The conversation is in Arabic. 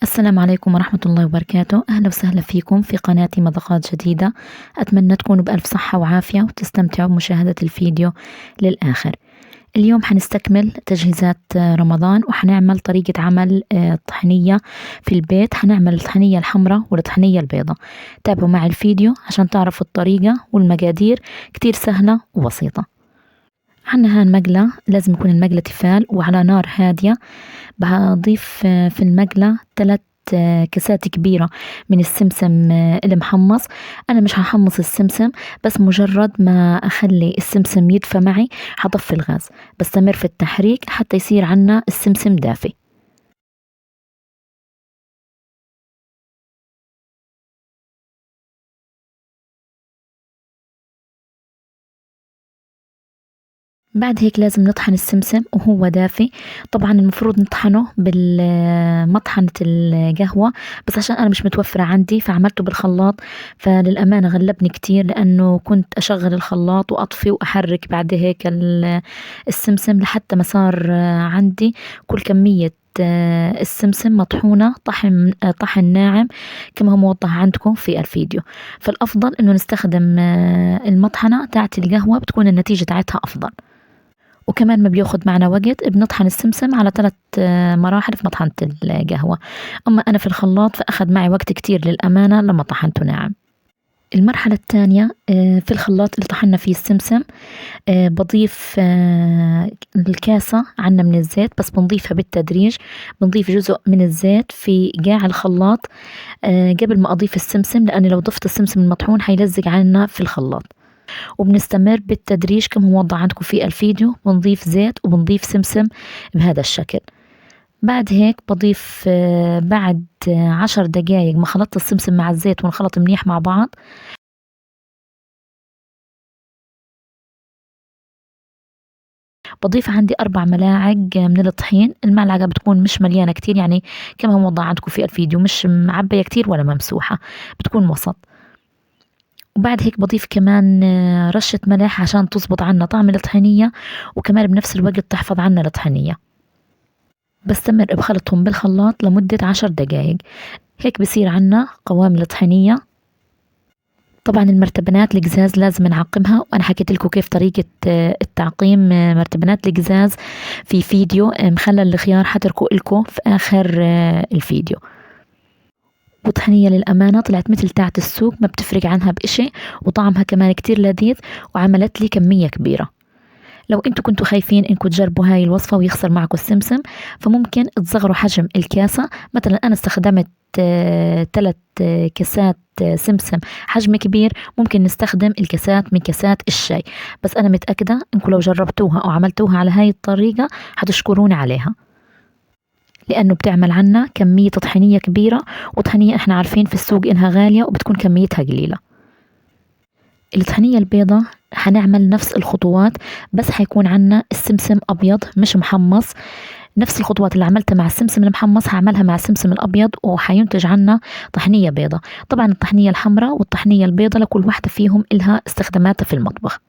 السلام عليكم ورحمة الله وبركاته. أهلا وسهلا فيكم في قناتي مذاقات جديدة. أتمنى تكونوا بألف صحة وعافية وتستمتعوا بمشاهدة الفيديو للآخر. اليوم حنستكمل تجهيزات رمضان، وحنعمل طريقة عمل الطحنية في البيت. حنعمل الطحنية الحمراء والطحنية البيضاء. تابعوا معي الفيديو عشان تعرفوا الطريقة والمقادير، كتير سهلة وبسيطة. عنا هان مقلة، لازم يكون المقلة تيفال وعلى نار هادية. بضيف في المقلة 3 كاسات كبيرة من السمسم المحمص. أنا مش هحمص السمسم، بس مجرد ما أخلي السمسم يدفى معي حطفي الغاز، بستمر في التحريك حتى يصير عنا السمسم دافي. بعد هيك لازم نطحن السمسم وهو دافي. طبعا المفروض نطحنه بالمطحنة القهوة، بس عشان أنا مش متوفرة عندي فعملته بالخلاط. فللأمانة غلبني كتير، لأنه كنت أشغل الخلاط وأطفي وأحرك بعد هيك السمسم لحتى ما صار عندي كل كمية السمسم مطحونة طحن ناعم كما هو موضح عندكم في الفيديو. فالأفضل إنه نستخدم المطحنة تاعت القهوة، بتكون النتيجة تاعتها أفضل. وكمان ما بياخد معنا وقت، بنطحن السمسم على 3 مراحل في مطحنة القهوة. أما أنا في الخلاط فأخذ معي وقت كتير للأمانة لما طحنته ناعم. المرحلة الثانية في الخلاط اللي طحنا فيه السمسم، بضيف الكاسة عنا من الزيت، بس بنضيفها بالتدريج. بنضيف جزء من الزيت في قاع الخلاط قبل ما أضيف السمسم، لأن لو ضفت السمسم المطحون حيلزق عنا في الخلاط. وبنستمر بالتدريج كما هو موضح عندكم في الفيديو، بنضيف زيت وبنضيف سمسم بهذا الشكل. بعد هيك بضيف بعد 10 دقايق ما خلطت السمسم مع الزيت ونخلط منيح مع بعض، بضيف عندي 4 ملاعق من الطحين. المعلقة بتكون مش مليانة كتير، يعني كما هو موضح عندكم في الفيديو، مش معبية كتير ولا ممسوحة، بتكون وسط. وبعد هيك بضيف كمان رشة ملح عشان تزبط عنا طعم الطحينية، وكمان بنفس الوقت تحفظ عنا الطحينية. بستمر بخلطهم بالخلاط لمدة 10 دقايق. هيك بصير عنا قوام الطحينية. طبعا المرتبنات القزاز لازم نعقمها، وانا حكيت لكم كيف طريقة التعقيم مرتبنات القزاز في فيديو مخلل الخيار، حتركوا لكم في اخر الفيديو. وطحنية للأمانة طلعت مثل تاعة السوق، ما بتفرق عنها بإشي، وطعمها كمان كتير لذيذ، وعملت لي كمية كبيرة. لو انتوا كنتوا خايفين انكم تجربوا هاي الوصفة ويخسر معكم السمسم، فممكن تصغروا حجم الكاسة. مثلا انا استخدمت 3 كاسات سمسم حجم كبير، ممكن نستخدم الكاسات من كاسات الشاي. بس انا متأكدة انكم لو جربتوها او عملتوها على هاي الطريقة حتشكروني عليها، لانه بتعمل عنا كمية طحينية كبيرة. وطحينية احنا عارفين في السوق انها غالية وبتكون كميتها قليلة. الطحينية البيضة حنعمل نفس الخطوات، بس حيكون عنا السمسم أبيض مش محمص. نفس الخطوات اللي عملتها مع السمسم المحمص هعملها مع السمسم الأبيض، وحينتج عنا طحنية بيضة. طبعا الطحنية الحمراء والطحنية البيضة لكل واحدة فيهم إلها استخداماتها في المطبخ.